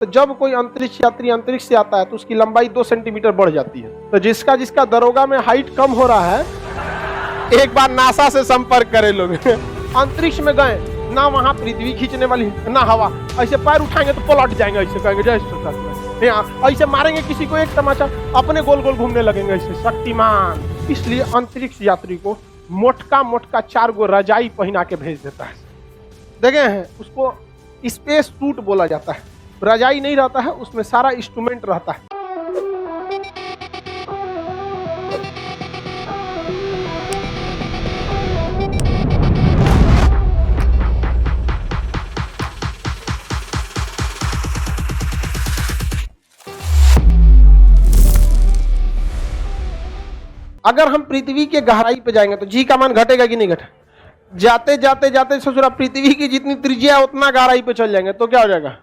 तो जब कोई अंतरिक्ष यात्री अंतरिक्ष से आता है तो उसकी लंबाई 2 सेंटीमीटर बढ़ जाती है। तो जिसका जिसका दरोगा में हाइट कम हो रहा है, एक बार नासा से संपर्क करे लोग। अंतरिक्ष में गए ना, वहां पृथ्वी खींचने वाली ना हवा, ऐसे पैर उठाएंगे तो पलट जाएंगे, ऐसे कहेंगे जय श्री कृष्ण, ऐसे मारेंगे किसी को एक तमाचा, अपने गोल गोल घूमने लगेंगे ऐसे, शक्तिमान। इसलिए अंतरिक्ष यात्री को मोटका मोटका 4 गो रजाई पहना के भेज देता है। देखे हैं, उसको स्पेस सूट बोला जाता है। रजाई नहीं रहता है, उसमें सारा इंस्ट्रूमेंट रहता है। अगर हम पृथ्वी के गहराई पे जाएंगे तो जी का मान घटेगा कि नहीं घटेगा? जाते जाते जाते ससुरा पृथ्वी की जितनी त्रिज्या है उतना गहराई पे चल जाएंगे तो क्या हो जाएगा?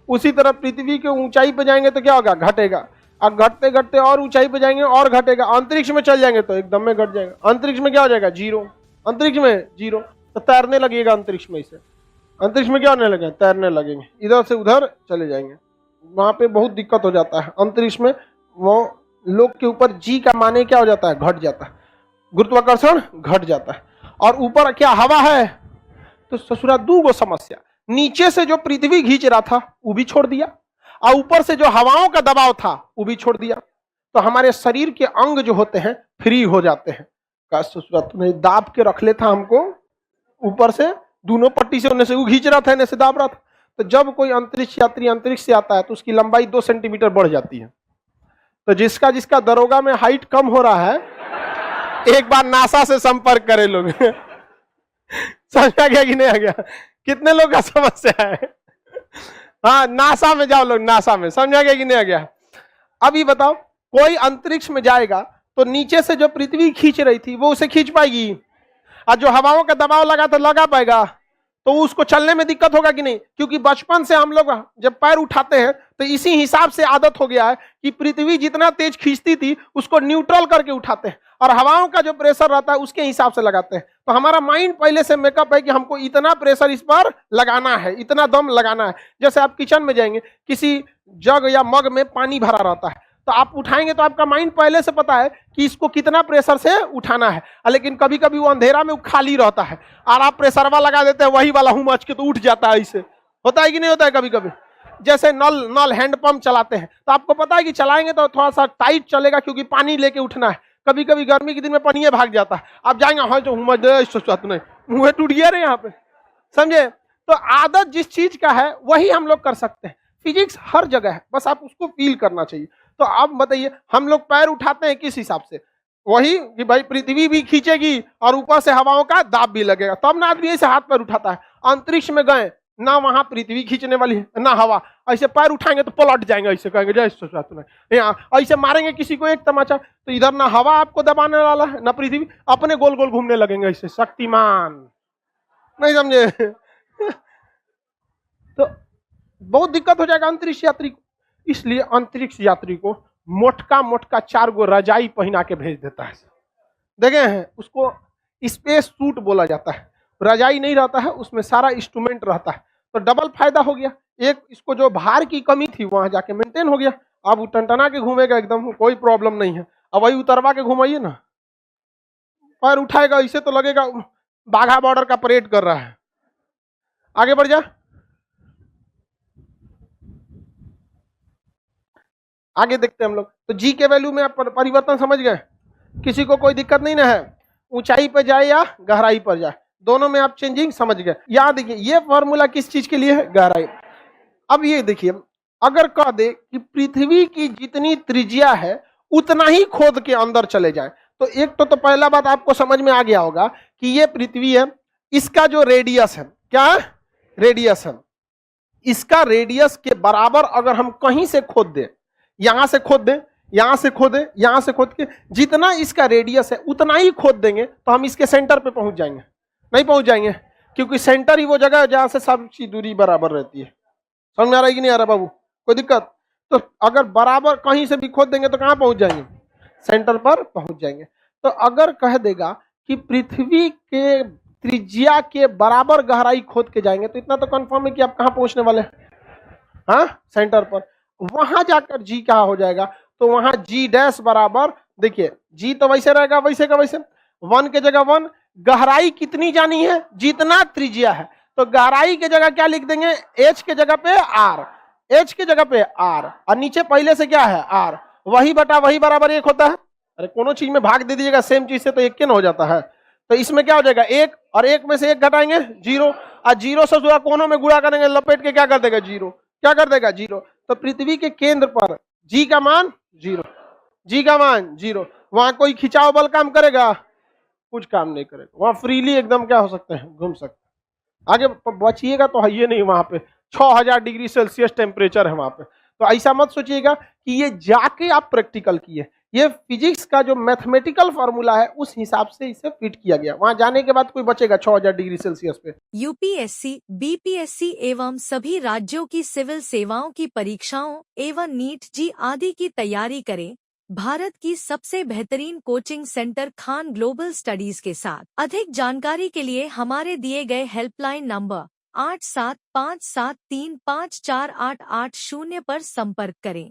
उसी तरह पृथ्वी के ऊंचाई पे जाएंगे तो क्या होगा? घटेगा। और घटते घटते और ऊंचाई पे जाएंगे और घटेगा। अंतरिक्ष में चल जाएंगे तो एकदम में घट जाएगा। अंतरिक्ष में क्या हो जाएगा? जीरो। अंतरिक्ष में जीरो। तो तैरने लगेगा अंतरिक्ष में। इसे अंतरिक्ष में क्या होने लगेगा? तैरने लगेंगे, इधर से उधर चले जाएंगे। वहां पे बहुत दिक्कत हो जाता है अंतरिक्ष में। वो लोग के ऊपर जी का माने क्या हो जाता है? घट जाता है, गुरुत्वाकर्षण घट जाता है। और ऊपर क्या हवा है? तो ससुरा 2 गो समस्या। नीचे से जो पृथ्वी खींच रहा था वो भी छोड़ दिया, और ऊपर से जो हवाओं का दबाव था वो भी छोड़ दिया। तो हमारे शरीर के अंग जो होते हैं फ्री हो जाते हैं। का ससुरा तूने दाब के रख ले था हमको, ऊपर से दोनों पट्टी से, उन्हें से वो खींच रहा था, इन्हें से दाब रहा था। तो जब कोई अंतरिक्ष यात्री अंतरिक्ष से आता है तो उसकी लंबाई 2 सेंटीमीटर बढ़ जाती है। तो जिसका जिसका दरोगा में हाइट कम हो रहा है, एक बार नासा से संपर्क करे लोग। समझ आ गया कि नहीं आ गया? कितने लोग का समस्या है? हाँ, नासा में जाओ लोग, नासा में। समझ आ गया कि नहीं आ गया? अभी बताओ, कोई अंतरिक्ष में जाएगा तो नीचे से जो पृथ्वी खींच रही थी वो उसे खींच पाएगी, और जो हवाओं का दबाव लगा तो लगा पाएगा, तो उसको चलने में दिक्कत होगा कि नहीं? क्योंकि बचपन से हम लोग जब पैर उठाते हैं तो इसी हिसाब से आदत हो गया है कि पृथ्वी जितना तेज खींचती थी उसको न्यूट्रल करके उठाते हैं, और हवाओं का जो प्रेशर रहता है उसके हिसाब से लगाते हैं। तो हमारा माइंड पहले से मेकअप है कि हमको इतना प्रेशर इस पर लगाना है, इतना दम लगाना है। जैसे आप किचन में जाएंगे, किसी जग या मग में पानी भरा रहता है, तो आप उठाएंगे तो आपका माइंड पहले से पता है कि इसको कितना प्रेशर से उठाना है। लेकिन कभी कभी वो अंधेरा में खाली रहता है और आप प्रेशरवा लगा देते हैं, वही वाला हुमच के तो उठ जाता है। इसे होता है कि नहीं होता है? कभी कभी जैसे नल हैंडपंप चलाते हैं तो आपको पता है कि चलाएंगे तो थोड़ा सा टाइट चलेगा, क्योंकि पानी लेके उठना है। कभी कभी गर्मी के दिन में पानी भाग जाता है, आप जाएंगे हाँ जो हुमच मुंह टूट गया रे यहाँ पे, समझे? तो आदत जिस चीज का है वही हम लोग कर सकते हैं। फिजिक्स हर जगह है, बस आप उसको फील करना चाहिए। तो आप बताइए, हम लोग पैर उठाते हैं किस हिसाब से? वही कि भाई पृथ्वी भी खींचेगी और ऊपर से हवाओं का दाब भी लगेगा, तब ना आदमी ऐसे हाथ पैर उठाता है। अंतरिक्ष में गए ना, वहां पृथ्वी खींचने वाली ना हवा, ऐसे पैर उठाएंगे तो पलट जाएंगे, ऐसे कहेंगे जय श्री कृष्ण, ऐसे मारेंगे किसी को एक तमाचा, तो इधर ना हवा आपको दबाने वाला है ना पृथ्वी, अपने गोल गोल घूमने लगेंगे ऐसे, शक्तिमान। नहीं समझे? तो बहुत दिक्कत हो जाएगा अंतरिक्ष यात्री को। इसलिए अंतरिक्ष यात्री को मोटका मोटका 4 गो रजाई पहना के भेज देता है। देखे हैं, उसको स्पेस सूट बोला जाता है। रजाई नहीं रहता है, उसमें सारा इंस्ट्रूमेंट रहता है। तो डबल फायदा हो गया। एक, इसको जो भार की कमी थी वहां जाके मेंटेन हो गया। अब वो टनटना के घूमेगा एकदम, कोई प्रॉब्लम नहीं है। अब वही उतरवा के घुमाइए ना, पैर उठाएगा, इसे तो लगेगा बाघा बॉर्डर का परेड कर रहा है। आगे बढ़ जा, आगे देखते हैं हम लोग। तो जी के वैल्यू में आप परिवर्तन समझ गए? किसी को कोई दिक्कत नहीं ना है? ऊंचाई पे जाए या गहराई पर जाए, दोनों में आप चेंजिंग समझ गए। याद देखिए, ये फॉर्मूला किस चीज के लिए है? गहराई। अब ये देखिए, अगर कह दे कि पृथ्वी की जितनी त्रिज्या है उतना ही खोद के अंदर चले जाए, तो एक तो पहला बात आपको समझ में आ गया होगा कि ये पृथ्वी है, इसका जो रेडियस है, क्या रेडियस है, इसका रेडियस के बराबर अगर हम कहीं से खोद दें, यहां से खोद दें, यहां से खोदे, यहां से खोद के जितना इसका रेडियस है उतना ही खोद देंगे तो हम इसके सेंटर पे पहुंच जाएंगे? नहीं पहुंच जाएंगे, क्योंकि सेंटर ही वो जगह है जहां से सबकी दूरी बराबर रहती है। समझ में आ रहा है कि नहीं आ रहा बाबू? कोई दिक्कत? तो अगर बराबर कहीं से भी खोद देंगे तो कहां पहुंच जाएंगे? सेंटर पर पहुंच जाएंगे। तो अगर कह देगा कि पृथ्वी के त्रिज्या के बराबर गहराई खोद के जाएंगे, तो इतना तो कंफर्म है कि आप कहां पहुंचने वाले हैं? हाँ सेंटर पर, वहां जाकर जी क्या हो जाएगा, तो वहां जी डैश बराबर, देखिए जी तो वैसे रहेगा वैसे का वैसे, 1 के जगह 1, गहराई कितनी जानी है, जितना त्रिज्या है, तो गहराई के जगह क्या लिख देंगे, एच के जगह पे आर, एच के जगह पे आर, और नीचे पहले से क्या है आर, वही बटा वही बराबर 1 होता है। अरे कोनो चीज में भाग दे दीजिएगा सेम चीज से तो 1 के न हो जाता है, तो इसमें क्या हो जाएगा 1, और 1 में से 1 घटाएंगे 0, और 0 से जो कोनों में गुणा करेंगे लपेट के क्या कर देगा 0, क्या कर देगा 0, तो पृथ्वी के केंद्र पर जी का मान 0, जी का मान 0, वहां कोई खिंचाव बल काम करेगा, कुछ काम नहीं करेगा, वहां फ्रीली एकदम क्या हो सकते हैं, घूम सकते हैं। आगे बचिएगा तो है ये नहीं, वहां पे 6000 डिग्री सेल्सियस टेम्परेचर है वहां पे, तो ऐसा मत सोचिएगा कि ये जाके आप प्रैक्टिकल किए, ये फिजिक्स का जो मैथमेटिकल फॉर्मूला है उस हिसाब से इसे फिट किया गया, वहां जाने के बाद कोई बचेगा 6000 डिग्री सेल्सियस पे। यूपीएससी, बीपीएससी एवं सभी राज्यों की सिविल सेवाओं की परीक्षाओं एवं नीट जी आदि की तैयारी करें भारत की सबसे बेहतरीन coaching centre Khan global studies के साथ। अधिक जानकारी के लिए हमारे दिए गए हेल्पलाइन नंबर 8757354880 पर संपर्क करें।